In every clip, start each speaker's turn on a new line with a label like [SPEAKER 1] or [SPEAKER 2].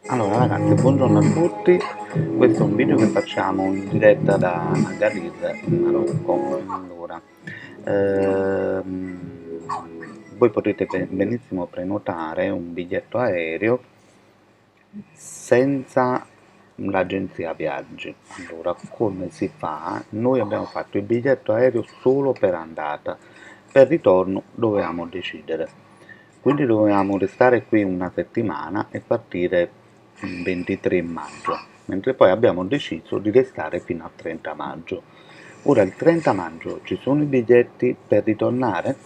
[SPEAKER 1] Allora ragazzi, buongiorno a tutti, questo è un video che facciamo in diretta da Agadir, in Marocco. Allora, voi potete benissimo prenotare un biglietto aereo senza l'agenzia viaggi. Allora, come si fa? Noi abbiamo fatto il biglietto aereo solo per andata, per ritorno dovevamo decidere. Quindi dovevamo restare qui una settimana e partire il 23 maggio, mentre poi abbiamo deciso di restare fino al 30 maggio. Ora, il 30 maggio ci sono i biglietti per ritornare?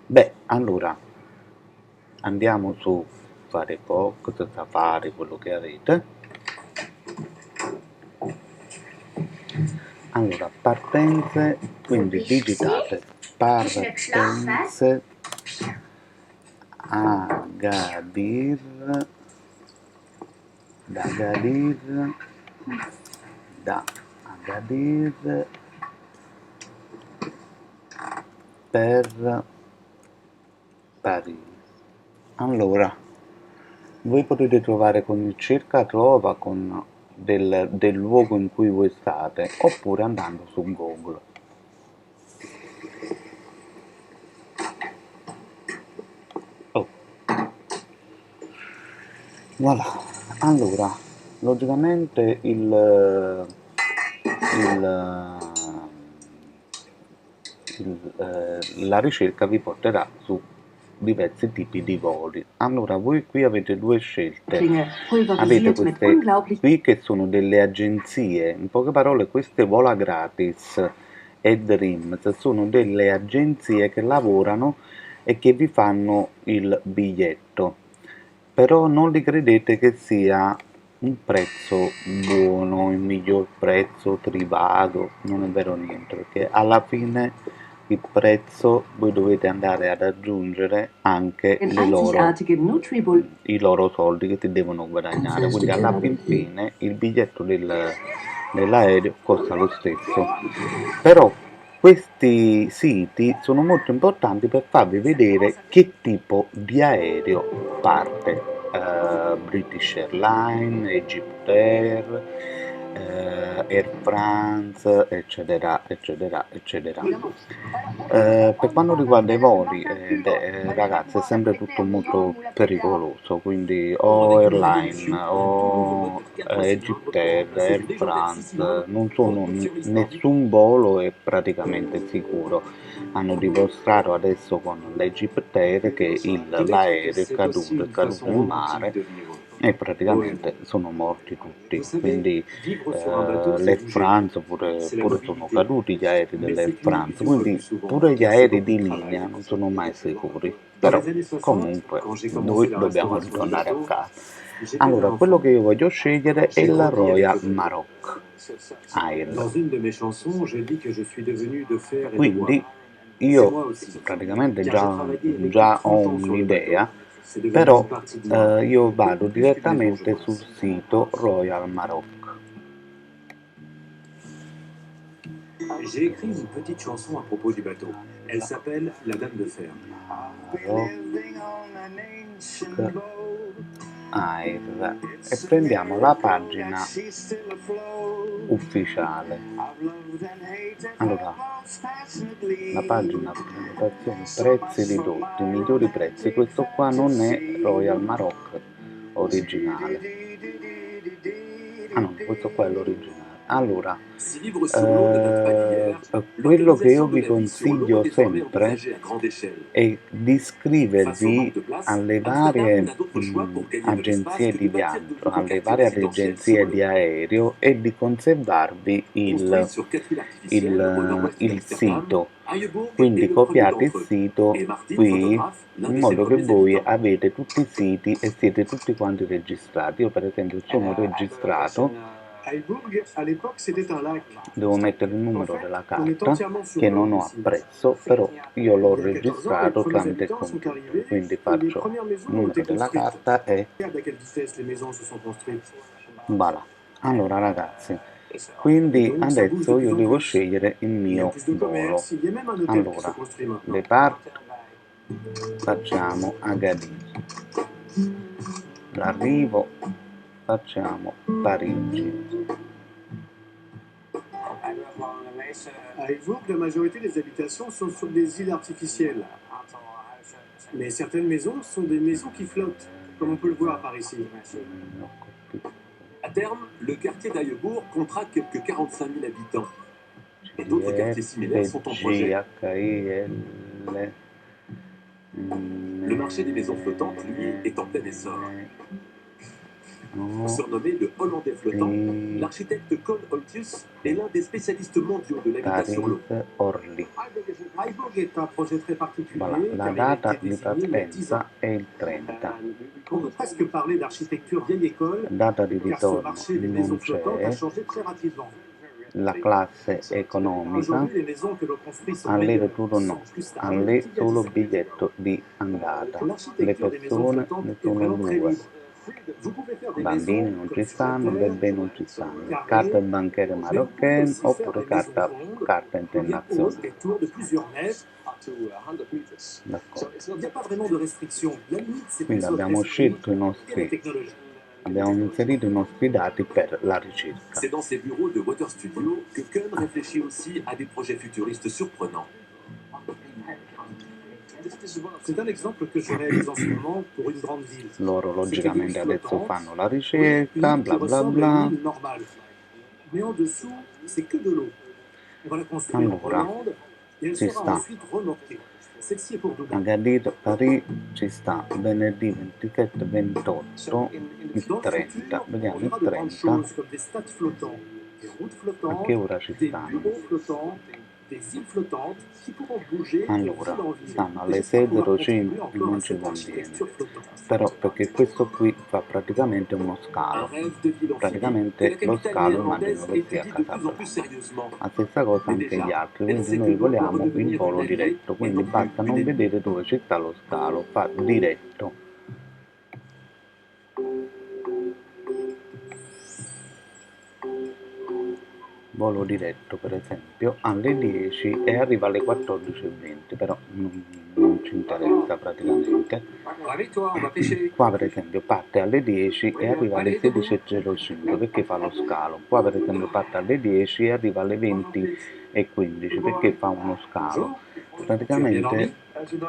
[SPEAKER 1] Beh, allora andiamo su Firefox, Safari, quello che avete. Allora, partenze, quindi digitate partenze Agadir, da Agadir, da Agadir per Parigi. Allora, voi potete trovare con il cerca trova con del luogo in cui voi state, oppure andando su Google. Oh. Voilà, allora, logicamente la ricerca vi porterà su diversi tipi di voli. Allora, voi qui avete due scelte. Avete queste qui che sono delle agenzie, in poche parole queste Vola Gratis e Dreams sono delle agenzie che lavorano e che vi fanno il biglietto, però non li credete che sia un prezzo buono, il miglior prezzo Trivago, non è vero niente, perché alla fine il prezzo voi dovete andare ad aggiungere anche i loro soldi che ti devono guadagnare, quindi alla fine il biglietto dell'aereo costa lo stesso. Però questi siti sono molto importanti per farvi vedere che tipo di aereo parte. British Airlines, Egyptair, Air France, eccetera, eccetera, eccetera. Per quanto riguarda i voli, ragazzi, è sempre tutto molto pericoloso, quindi o Airline o Egyptair, Air France, non sono, nessun volo è praticamente sicuro. Hanno dimostrato adesso con l'Egyptair che l'aereo è caduto in mare e praticamente sono morti tutti, quindi l'Air France pure sono caduti gli aerei dell'Air France, quindi pure gli aerei di linea non sono mai sicuri, però comunque noi dobbiamo ritornare a casa. Allora, quello che io voglio scegliere è la Royal Maroc Air. Quindi io praticamente già ho un'idea, però io vado direttamente sul sito Royal Maroc.
[SPEAKER 2] J'ai écrit une petite chanson à propos du bateau. Elle s'appelle La Dame de Fer.
[SPEAKER 1] Air e prendiamo la pagina ufficiale. Allora, la pagina prenotazione prezzi ridotti, migliori prezzi. Questo qua non è Royal Maroc originale. Ah no, questo qua è l'originale. Allora, quello che io vi consiglio sempre è di iscrivervi alle varie agenzie di viaggio, alle varie agenzie di aereo e di conservarvi il sito. Quindi copiate il sito qui in modo che voi avete tutti i siti e siete tutti quanti registrati. Io per esempio sono registrato. Devo mettere il numero della carta che non ho appresso, però io l'ho registrato tramite il computer, quindi faccio il numero della carta e voilà. Allora ragazzi, quindi adesso io devo scegliere il mio volo. Allora, depart, facciamo Agadir. l'arrivo, facciamo Parigi.
[SPEAKER 2] À Évourg, la majorité des habitations sont sur des îles artificielles. Mais certaines maisons sont des maisons qui flottent, comme on peut le voir par ici. À terme, le quartier d'Aillebourg comptera quelques 45 000 habitants. Et d'autres quartiers similaires sont en projet. Le marché des maisons flottantes, lui, est en plein essor. Surnommé le Hollandais flottant, l'architecte Cole Holtius est l'un des spécialistes mondiaux de l'habitation locale. Aillebourg est un projet très particulier.
[SPEAKER 1] La data di partenza è il 30.
[SPEAKER 2] On peut presque parler d'architecture vieille école,
[SPEAKER 1] Data di
[SPEAKER 2] car ce
[SPEAKER 1] ritorno
[SPEAKER 2] marché des
[SPEAKER 1] non
[SPEAKER 2] maisons flottantes a
[SPEAKER 1] c'è.
[SPEAKER 2] changé très rapidement.
[SPEAKER 1] La classe economica
[SPEAKER 2] Aujourd'hui, les maisons que l'on construit sont
[SPEAKER 1] ha le
[SPEAKER 2] meilleures,
[SPEAKER 1] tutto no,
[SPEAKER 2] sont plus
[SPEAKER 1] ha
[SPEAKER 2] stables,
[SPEAKER 1] le
[SPEAKER 2] plus
[SPEAKER 1] solo
[SPEAKER 2] discrètes.
[SPEAKER 1] biglietto di andata. Le
[SPEAKER 2] L'architecture des maisons
[SPEAKER 1] persone
[SPEAKER 2] flottantes
[SPEAKER 1] ne
[SPEAKER 2] est
[SPEAKER 1] sono
[SPEAKER 2] vraiment très
[SPEAKER 1] due.
[SPEAKER 2] libre. Vous pouvez faire des
[SPEAKER 1] Bambini
[SPEAKER 2] maisons
[SPEAKER 1] non
[SPEAKER 2] comme
[SPEAKER 1] ci
[SPEAKER 2] sur la
[SPEAKER 1] stanno,
[SPEAKER 2] terre,
[SPEAKER 1] bebè non ci stanno.
[SPEAKER 2] carrées,
[SPEAKER 1] Carta bancaria
[SPEAKER 2] mais vous pouvez
[SPEAKER 1] marocchine
[SPEAKER 2] aussi faire
[SPEAKER 1] oppure
[SPEAKER 2] des maisons
[SPEAKER 1] carta
[SPEAKER 2] rondes, ou bien hautes,
[SPEAKER 1] internazionale.
[SPEAKER 2] des tours de plusieurs mètres.
[SPEAKER 1] D'accordo.
[SPEAKER 2] Il n'y a pas vraiment de restriction. La limite, c'est
[SPEAKER 1] Quindi
[SPEAKER 2] plus votre
[SPEAKER 1] abbiamo
[SPEAKER 2] esprit
[SPEAKER 1] scelto i
[SPEAKER 2] et la
[SPEAKER 1] nostri,
[SPEAKER 2] technologie.
[SPEAKER 1] abbiamo inserito i nostri dati per la ricerca.
[SPEAKER 2] C'est dans ces bureaux de Water Studio que Kuhn réfléchit aussi à des projets futuristes surprenants. C'est un exemple que je réalise en ce moment pour une grande ville.
[SPEAKER 1] Loro logicamente adesso fanno la
[SPEAKER 2] Oui,
[SPEAKER 1] ricerca,
[SPEAKER 2] l'île qui
[SPEAKER 1] bla bla
[SPEAKER 2] ressemble à une
[SPEAKER 1] bla.
[SPEAKER 2] île normale. Mais en dessous, c'est que de l'eau. On va la construire en
[SPEAKER 1] Allora,
[SPEAKER 2] Hollande et elle
[SPEAKER 1] ci
[SPEAKER 2] sera
[SPEAKER 1] sta.
[SPEAKER 2] ensuite remorquée. Celle-ci est pour
[SPEAKER 1] Ha
[SPEAKER 2] Dubaï.
[SPEAKER 1] capito? Parì ci sta venerdì 27, 28, il
[SPEAKER 2] Dans le
[SPEAKER 1] 30.
[SPEAKER 2] futur, on
[SPEAKER 1] Vediamo il
[SPEAKER 2] verra de grandes
[SPEAKER 1] 30.
[SPEAKER 2] choses comme des stades flottants, des routes
[SPEAKER 1] A
[SPEAKER 2] flottantes,
[SPEAKER 1] che ora ci
[SPEAKER 2] des
[SPEAKER 1] stanno?
[SPEAKER 2] bureaux flottants, des îles flottantes qui pourront bouger de
[SPEAKER 1] Allora,
[SPEAKER 2] ville en ville.
[SPEAKER 1] stanno
[SPEAKER 2] Et
[SPEAKER 1] alle
[SPEAKER 2] j'espère pouvoir contribuer
[SPEAKER 1] 6.05
[SPEAKER 2] encore à
[SPEAKER 1] non ci
[SPEAKER 2] cette
[SPEAKER 1] conviene.
[SPEAKER 2] architecture flottante.
[SPEAKER 1] Però perché questo qui fa praticamente uno
[SPEAKER 2] Un
[SPEAKER 1] scalo.
[SPEAKER 2] rêve de ville infinie que
[SPEAKER 1] Praticamente
[SPEAKER 2] la
[SPEAKER 1] lo
[SPEAKER 2] capitale
[SPEAKER 1] scalo
[SPEAKER 2] néerlandaise
[SPEAKER 1] immagino che sia a
[SPEAKER 2] étudie de plus en plus
[SPEAKER 1] Casablanca.
[SPEAKER 2] sérieusement.
[SPEAKER 1] La stessa cosa
[SPEAKER 2] Mais
[SPEAKER 1] anche gli
[SPEAKER 2] déjà,
[SPEAKER 1] altri,
[SPEAKER 2] elle
[SPEAKER 1] quindi
[SPEAKER 2] sait
[SPEAKER 1] noi
[SPEAKER 2] que l'eau doit
[SPEAKER 1] vogliamo il
[SPEAKER 2] redevenir
[SPEAKER 1] volo
[SPEAKER 2] une alliée
[SPEAKER 1] diretto,
[SPEAKER 2] et
[SPEAKER 1] quindi
[SPEAKER 2] non plus
[SPEAKER 1] basta
[SPEAKER 2] une
[SPEAKER 1] non
[SPEAKER 2] ennemie.
[SPEAKER 1] vedere dove ci sta lo scalo, fa diretto. Volo diretto per esempio alle 10 e arriva alle 14:20, però non ci interessa praticamente.
[SPEAKER 2] Avec toi, on va pêcher.
[SPEAKER 1] Qua per esempio parte alle 10 e arriva alle 16:05 perché fa lo scalo. Qua per esempio parte alle 10 e arriva alle 20:15 perché fa uno scalo.
[SPEAKER 2] Tu as bien
[SPEAKER 1] Praticamente
[SPEAKER 2] dormi?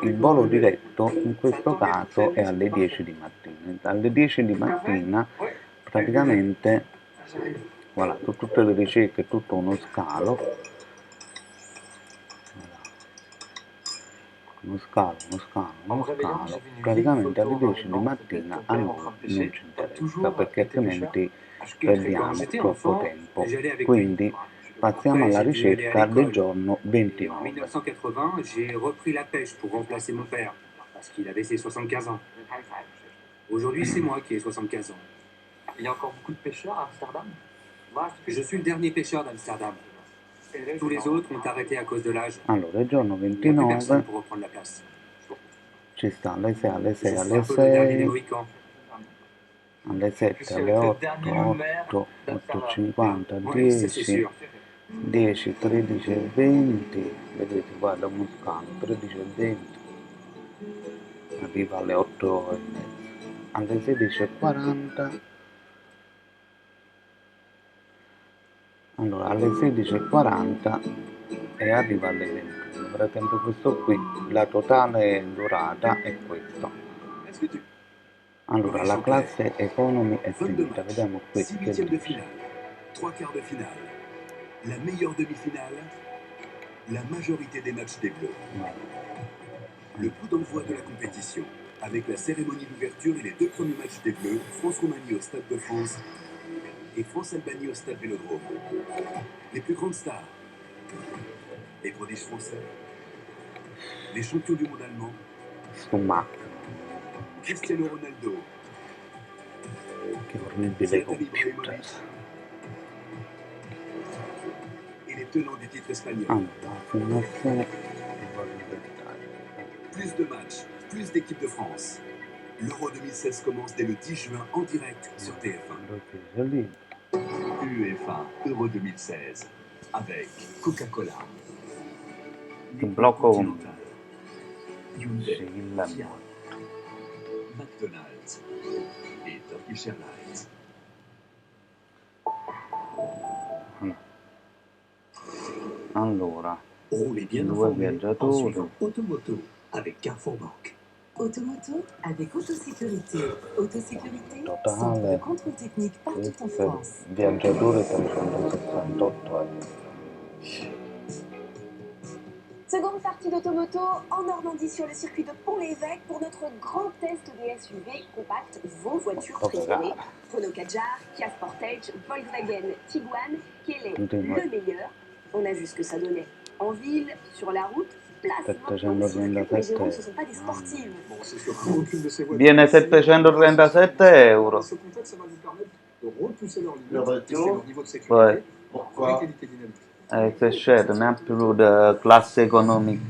[SPEAKER 1] il volo diretto in questo caso è alle 10 di mattina. Alle 10 di mattina praticamente, voilà, su tutte le ricerche è tutto uno scalo. Uno scalo, praticamente alle 10 di mattina a noi non ci interessa perché altrimenti perdiamo troppo tempo. Quindi passiamo alla ricerca del giorno
[SPEAKER 2] En
[SPEAKER 1] 29.
[SPEAKER 2] 1980, j'ai repris la pêche pour remplacer mon père, parce qu'il avait ses 75 ans. Aujourd'hui, c'est moi qui ai 75 ans. Il y a encore beaucoup de pêcheurs à Amsterdam? Je suis le dernier pêcheur d'Amsterdam. Tous les autres ont arrêté à cause de l'âge.
[SPEAKER 1] Allora, il giorno
[SPEAKER 2] Il n'y a plus personne
[SPEAKER 1] 29
[SPEAKER 2] pour reprendre la place.
[SPEAKER 1] ci sta alle 6, alle 6,
[SPEAKER 2] Je suis
[SPEAKER 1] alle
[SPEAKER 2] un peu le dernier des
[SPEAKER 1] 6,
[SPEAKER 2] Mohicans.
[SPEAKER 1] alle 7, alle 8, 8, 8:50,
[SPEAKER 2] Oui, ça c'est
[SPEAKER 1] 10,
[SPEAKER 2] sûr.
[SPEAKER 1] 10, 13 e 20, vedete, guarda uno scalo, 13 e 20, arriva alle 8 e mezza, alle 16:40, allora alle 16:40 e arriva alle 21. Per esempio questo qui, la totale durata è questa. Allora, la classe economy è
[SPEAKER 2] 22
[SPEAKER 1] finita,
[SPEAKER 2] matchs,
[SPEAKER 1] vediamo qui
[SPEAKER 2] 6
[SPEAKER 1] che
[SPEAKER 2] huitièmes de
[SPEAKER 1] dice.
[SPEAKER 2] finale, 3 quarts de finale, la meilleure demi-finale, la majorité des matchs des Bleus. Le coup d'envoi de la compétition, avec la cérémonie d'ouverture et les 2 premiers matchs des Bleus, France-Roumanie au Stade de France et France-Albanie au Stade Vélodrome. Les plus grandes stars, les prodiges français, les champions du monde allemand,
[SPEAKER 1] Schumacher,
[SPEAKER 2] Cristiano Ronaldo,
[SPEAKER 1] che orribile
[SPEAKER 2] Zlatan
[SPEAKER 1] computer.
[SPEAKER 2] Ibrahimovic et les tenants du titre espagnol.
[SPEAKER 1] Allora, formazione e voglio dettagli.
[SPEAKER 2] Plus de matchs, plus d'équipes de France. L'Euro 2016 commence dès le 10 juin en direct sur TF1.
[SPEAKER 1] Lo chiuso lì.
[SPEAKER 2] UEFA Euro 2016 avec Coca-Cola,
[SPEAKER 1] Il blocco
[SPEAKER 2] Continental, Hyundai,
[SPEAKER 1] sì, la
[SPEAKER 2] Fiat, McDonald's et Turkish Airlines.
[SPEAKER 1] Allora,
[SPEAKER 2] Roulez bien
[SPEAKER 1] due
[SPEAKER 2] informé en
[SPEAKER 1] viaggiatori.
[SPEAKER 2] suivant Automoto avec Carrefour Banque.
[SPEAKER 3] Automoto avec Autosécurité. Autosécurité, centre de
[SPEAKER 1] Totale
[SPEAKER 3] contrôle technique partout en
[SPEAKER 1] per
[SPEAKER 3] France.
[SPEAKER 1] viaggiatore 368 euro.
[SPEAKER 4] Seconde partie d'Automoto en Normandie sur le circuit de Pont-l'Évêque pour notre grand test des SUV compacts, vos voitures préférées. Renault Kadjar, Kia Sportage, Volkswagen Tiguan, quel est le meilleur? On a vu ce que ça donnait. En ville, sur la route, place maintenant le circuit, mais Jérôme, ce ne sont pas des sportives.
[SPEAKER 2] Bon, c'est surtout aucune de ces voitures.
[SPEAKER 1] Viene 737 euro.
[SPEAKER 2] Dans ce contexte, ça va vous permettre de repousser leur limite,
[SPEAKER 5] Le retour.
[SPEAKER 2] tester leur niveau de sécurité,
[SPEAKER 1] Ouais.
[SPEAKER 5] Pourquoi?
[SPEAKER 2] qualité dynamique.
[SPEAKER 1] Se scende, non è più da classe economica.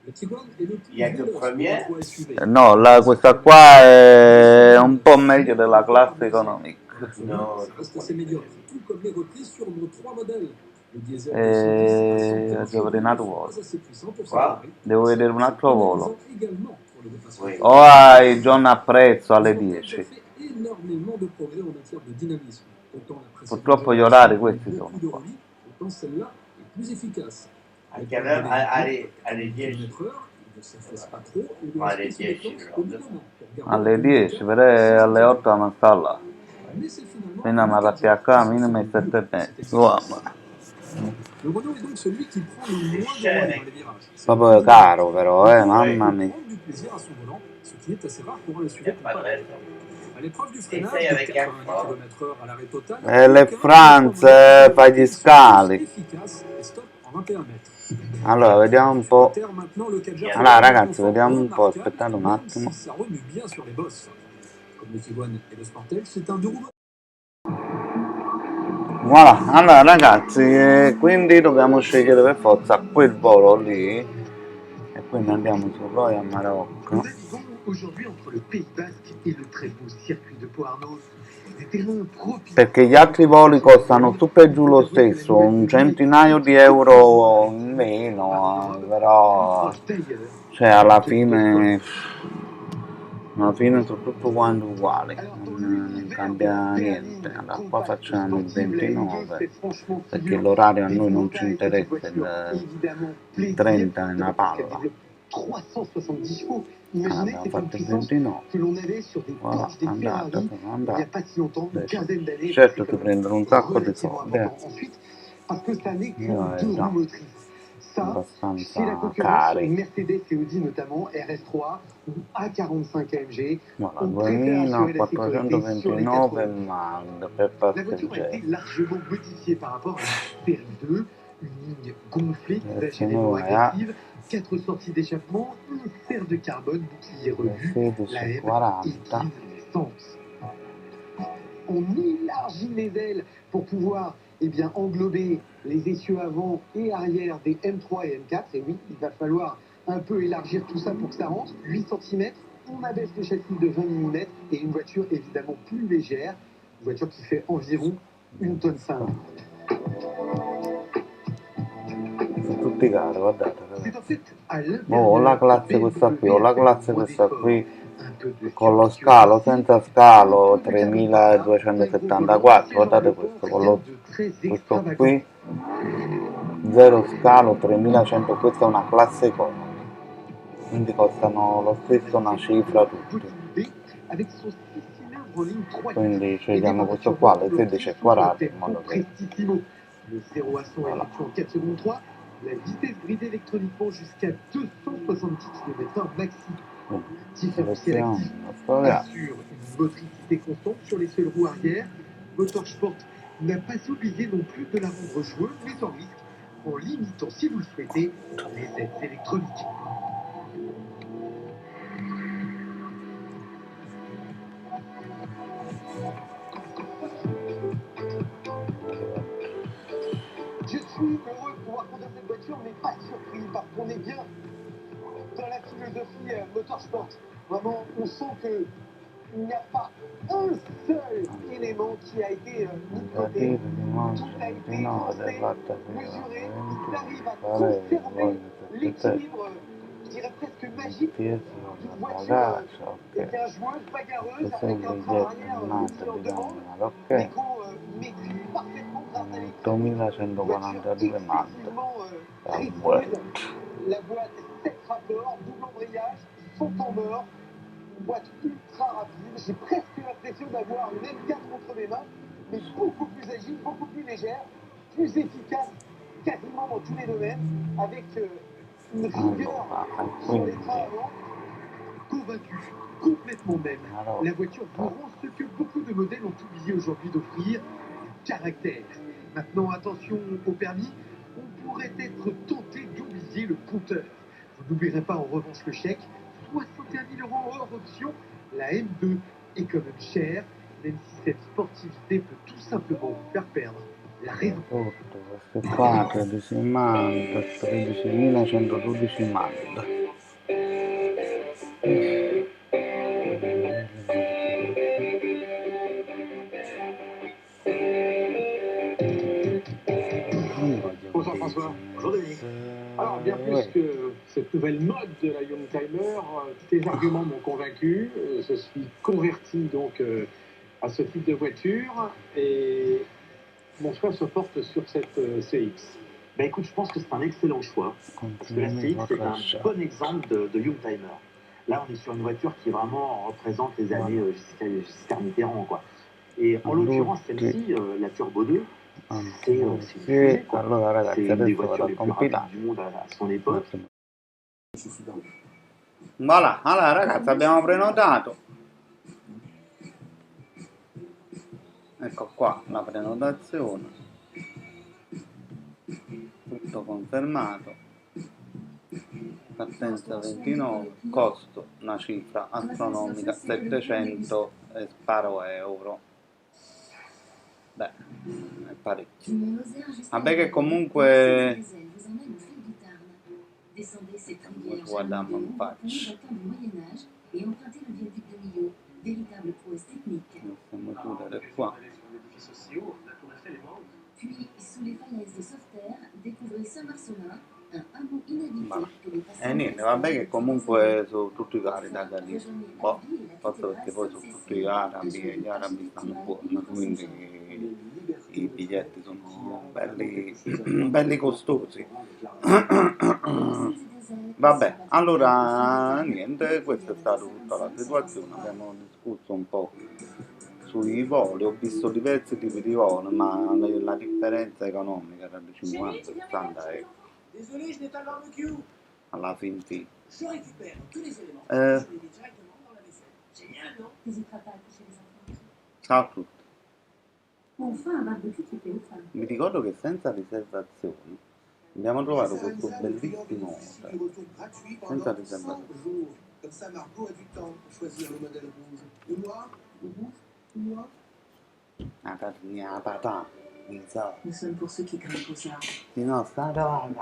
[SPEAKER 2] Le Tiguan est le plus
[SPEAKER 5] Il y a que
[SPEAKER 2] veloce
[SPEAKER 5] première.
[SPEAKER 2] des trois SUV.
[SPEAKER 1] No, questa qua è un po' meglio della classe economica.
[SPEAKER 5] No,
[SPEAKER 2] Ça reste assez médiocre, tout comme les reprises sur nos trois modèles. Le diesel de
[SPEAKER 1] E
[SPEAKER 2] 110 à 115
[SPEAKER 1] devo vedere un altro
[SPEAKER 2] chevaux,
[SPEAKER 1] volo.
[SPEAKER 2] pas assez puissant pour
[SPEAKER 5] Quoi?
[SPEAKER 2] s'accélérer.
[SPEAKER 1] Devo vedere un altro volo.
[SPEAKER 2] Également pour le dépassement.
[SPEAKER 5] Oui.
[SPEAKER 1] O hai John a prezzo alle
[SPEAKER 2] Le Sportage a
[SPEAKER 1] 10.
[SPEAKER 2] fait énormément de progrès en matière de dynamisme. Autant la précédente
[SPEAKER 1] Purtroppo gli
[SPEAKER 2] génération
[SPEAKER 1] orari
[SPEAKER 2] avait
[SPEAKER 1] questi
[SPEAKER 2] beaucoup
[SPEAKER 1] sono
[SPEAKER 2] de
[SPEAKER 1] qua.
[SPEAKER 2] roulis, autant celle-là est plus efficace.
[SPEAKER 5] À quelle heure? Allez, 10.
[SPEAKER 2] Km/h, il ne s'affaisse pas trop et le
[SPEAKER 5] Alle
[SPEAKER 2] SP se
[SPEAKER 5] 10,
[SPEAKER 2] déclenche
[SPEAKER 5] no.
[SPEAKER 2] au bon moment pour garder
[SPEAKER 1] Alle
[SPEAKER 2] un
[SPEAKER 1] 10,
[SPEAKER 2] bon
[SPEAKER 1] vedere alle 8 non sta là.
[SPEAKER 2] mais c'est finalement
[SPEAKER 1] Fino a arrivare a casa, minimo e 7 e mezzo. Uomo.
[SPEAKER 2] Le Renault est donc celui qui prend le moins de relais dans les virages.
[SPEAKER 1] Proprio caro però, mamma
[SPEAKER 2] Il
[SPEAKER 1] mia.
[SPEAKER 2] prend du plaisir à son volant, ce qui est assez rare pour un
[SPEAKER 5] Il
[SPEAKER 2] SUV
[SPEAKER 5] n'y a pas de
[SPEAKER 2] compact.
[SPEAKER 5] reste.
[SPEAKER 2] À l'épreuve du freinage
[SPEAKER 5] Essaye
[SPEAKER 2] de
[SPEAKER 5] avec
[SPEAKER 2] 90
[SPEAKER 5] un
[SPEAKER 2] km/h à l'arrêt total,
[SPEAKER 1] E le
[SPEAKER 2] aucun
[SPEAKER 1] France fa gli scali.
[SPEAKER 2] efficace et stop en 21 mètres.
[SPEAKER 1] Allora, vediamo un po'.
[SPEAKER 2] Terre maintenant, le Kadjar
[SPEAKER 1] Allora
[SPEAKER 2] fait un
[SPEAKER 1] ragazzi,
[SPEAKER 2] confort
[SPEAKER 1] vediamo un po',
[SPEAKER 2] remarquable,
[SPEAKER 1] aspettate un
[SPEAKER 2] même
[SPEAKER 1] attimo.
[SPEAKER 2] si ça remue bien sur les bosses. Comme le Tiguan et le Sportage, c'est un deux roues.
[SPEAKER 1] Voilà, allora ragazzi, quindi dobbiamo scegliere per forza quel volo lì e quindi andiamo su Royal Marocco.
[SPEAKER 6] Nous naviguons aujourd'hui entre le Pays Basque et le très beau circuit de Pau-Arnos. Des terrains propices.
[SPEAKER 1] Perché gli altri voli costano su per giù lo stesso, un centinaio di euro in meno, però cioè alla fine sono tutto quanto uguali, non cambia niente. Allora qua facciamo il 29 perché l'orario a noi non ci interessa, il 30 è una palla.
[SPEAKER 6] 370 chevaux.
[SPEAKER 1] Allora
[SPEAKER 6] Imaginez,
[SPEAKER 1] abbiamo
[SPEAKER 6] c'est une
[SPEAKER 1] fatto il
[SPEAKER 6] puissance
[SPEAKER 1] 29.
[SPEAKER 6] que l'on avait sur des
[SPEAKER 1] Voilà,
[SPEAKER 6] Porsche, des
[SPEAKER 1] andata,
[SPEAKER 6] Ferrari,
[SPEAKER 1] sono
[SPEAKER 6] il n'y a
[SPEAKER 1] andata.
[SPEAKER 6] pas si longtemps, une quinzaine d'années.
[SPEAKER 1] Certo
[SPEAKER 6] c'est
[SPEAKER 1] ti
[SPEAKER 6] quand même
[SPEAKER 1] prendono un sacco di
[SPEAKER 6] relativement
[SPEAKER 1] soldi,
[SPEAKER 6] important. Ensuite, parce que ça n'est que
[SPEAKER 1] Ouais,
[SPEAKER 6] deux
[SPEAKER 1] già.
[SPEAKER 6] roues motrices. Ça,
[SPEAKER 1] Abbastanza
[SPEAKER 6] c'est la concurrence
[SPEAKER 1] cari.
[SPEAKER 6] Mercedes et Audi notamment, RS3 ou A45 AMG.
[SPEAKER 1] Voilà,
[SPEAKER 6] On préfère assurer la sécurité sur les
[SPEAKER 1] 2429
[SPEAKER 6] 4
[SPEAKER 1] man per
[SPEAKER 6] La voiture a été
[SPEAKER 1] passeggeri.
[SPEAKER 6] largement modifiée par rapport à une série 2, une ligne gonflée qui va gérer
[SPEAKER 1] Siamo
[SPEAKER 6] l'eau
[SPEAKER 1] a
[SPEAKER 6] agressive, 4 sorties d'échappement, une serre de carbone, bouclier revu, la M et
[SPEAKER 1] 1640.
[SPEAKER 6] 10 essence. On élargit les ailes pour pouvoir englober les essieux avant et arrière des M3 et M4. Et oui, il va falloir un peu élargir tout ça pour que ça rentre. 8 cm, on abaisse le châssis de 20 mm et une voiture évidemment plus légère, une voiture qui fait environ 1,5 tonne.
[SPEAKER 1] Sono tutti cari, guardate.
[SPEAKER 6] C'est en fait à
[SPEAKER 1] Oh, la
[SPEAKER 6] l'intérieur
[SPEAKER 1] classe questa qui, o la classe questa qui
[SPEAKER 6] un peu de
[SPEAKER 1] con lo scalo, senza scalo 3274, guardate questo, questo qui, zero scalo 3100, questa è una classe economy, quindi costano lo stesso una cifra tutti, quindi scegliamo questo qua, le 16,40 in modo che...
[SPEAKER 6] Le 0 à 100
[SPEAKER 1] Voilà.
[SPEAKER 6] effectué en 4 secondes 3, la vitesse bridée électroniquement jusqu'à 270 km/h maxi. Différentiel actif assure une motricité constante sur les seules roues arrière. Motorsport n'a pas oublié non plus de la rendre joueuse, mais en risque, en limitant, si vous le souhaitez, les aides électroniques. Je suis heureux de pouvoir conduire cette voiture, mais pas surpris, parce qu'on est bien dans la philosophie motorsport. Vraiment, on sent que il n'y a pas un seul élément qui a été mis de côté. Tout a été pensé, mesuré, il arrive à conserver l'équilibre dirais presque magique,
[SPEAKER 1] Pietro,
[SPEAKER 6] d'une
[SPEAKER 1] la
[SPEAKER 6] voiture
[SPEAKER 1] ragazza,
[SPEAKER 6] eh
[SPEAKER 1] ok.
[SPEAKER 6] bien, joueuse, bagarreuse,
[SPEAKER 1] Questo è
[SPEAKER 6] avec
[SPEAKER 1] un
[SPEAKER 6] un frein
[SPEAKER 1] biglietto
[SPEAKER 6] arrière
[SPEAKER 1] di
[SPEAKER 6] qui
[SPEAKER 1] Malta
[SPEAKER 6] en
[SPEAKER 1] di
[SPEAKER 6] demande,
[SPEAKER 1] nominale, ok.
[SPEAKER 6] l'écran maîtrise parfaitement grâce à l'électronique, voiture
[SPEAKER 1] 8142 Malta.
[SPEAKER 6] excessivement
[SPEAKER 1] Ah,
[SPEAKER 6] risqueuse,
[SPEAKER 1] ouais.
[SPEAKER 6] la boîte 7 rapports, double embrayage, sont en or, une boîte ultra rapide, j'ai presque l'impression d'avoir une M4 entre mes mains, mais beaucoup plus agile, beaucoup plus légère, plus efficace quasiment dans tous les domaines, avec une rigueur sur les freins avant. Convaincu, complètement même, la voiture vous rend ce que beaucoup de modèles ont oublié aujourd'hui d'offrir, du caractère. Maintenant, attention au permis, on pourrait être tenté d'oublier le compteur. Vous n'oublierez pas en revanche le chèque, 61 000 € hors option. La M2 est quand même chère, même si cette sportivité peut tout simplement vous faire perdre la raison.
[SPEAKER 1] Tutto, questo qua 13 Malta, 13.112 Malta.
[SPEAKER 6] Bonjour François. Bonjour Dominique. Alors, bien plus que cette nouvelle mode de la Youngtimer, tous tes arguments m'ont convaincu. Je suis converti donc à ce type de voiture et mon choix se porte sur cette CX. Ben écoute, je pense que c'est un excellent choix parce que la CX c'est un bon exemple de Youngtimer. Là, on est sur une voiture qui vraiment représente les années Giscard Mitterrand, quoi. Et en l'occurrence, celle-ci, la Turbo 2, c'est une fusée, quoi.
[SPEAKER 1] Allora ragazzi,
[SPEAKER 6] C'est une des
[SPEAKER 1] adesso
[SPEAKER 6] voitures
[SPEAKER 1] vado a
[SPEAKER 6] les plus rapides
[SPEAKER 1] compilare.
[SPEAKER 6] du monde à son époque.
[SPEAKER 1] Voilà, allora ragazzi abbiamo prenotato. Ecco qua la prenotazione. Tutto confermato. Partenza 29, costo una cifra astronomica 700 e sparo euro. Beh, è parecchio. Vabbè che comunque guardiamo in faccia. Possiamo chiudere qua.
[SPEAKER 3] Puis, sous les falaises de Sauveterre, découvrez Saint-Marcelin, un hameau inhabité que les passants...
[SPEAKER 1] E niente, vabbè che comunque sono tutti cari da lì. Boh, forse perché poi sono tutti arabi e gli arabi stanno buoni, quindi i biglietti sono belli, belli costosi. Vabbè, allora niente, questa è stata tutta la situazione, abbiamo discusso un po' sui voli, ho visto diversi tipi di voli, ma la differenza economica tra i 50 e 60 euro.
[SPEAKER 7] Désolé, je n'ai pas le barbecue.
[SPEAKER 1] Alla fin fine.
[SPEAKER 7] Je récupère tous les éléments. Je les mets directement dans la vaisselle. Génial, non?
[SPEAKER 3] N'hésitera pas à coucher les enfants.
[SPEAKER 1] Ciao a tutti.
[SPEAKER 3] On fait un barbecue qui plaît aux femmes.
[SPEAKER 1] Vi ricordo che senza riservazioni abbiamo trovato questo bellissimo hotel. Senza riservazioni.
[SPEAKER 7] Comme ça, Margot a du temps pour choisir le modèle rouge. Le noir, le rouge, le noir.
[SPEAKER 1] La carne a patata, mi sa.
[SPEAKER 3] Nous sommes pour ceux qui grimpent aux arbres,
[SPEAKER 1] Di no, sta davanti.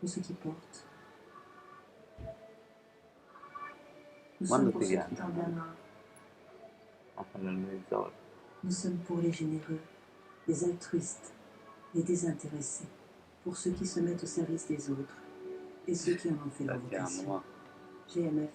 [SPEAKER 3] pour ceux qui portent. Nous
[SPEAKER 1] Quando
[SPEAKER 3] sommes pour
[SPEAKER 1] ti
[SPEAKER 3] ceux
[SPEAKER 1] viene?
[SPEAKER 3] qui tendent la main.
[SPEAKER 1] A fare il mezz'ora.
[SPEAKER 3] Nous sommes pour les généreux, les altruistes, les désintéressés, pour ceux qui se mettent au service des autres et ceux qui en ont fait leur
[SPEAKER 1] Sentiamo,
[SPEAKER 3] vocation.
[SPEAKER 1] va.
[SPEAKER 3] GMF,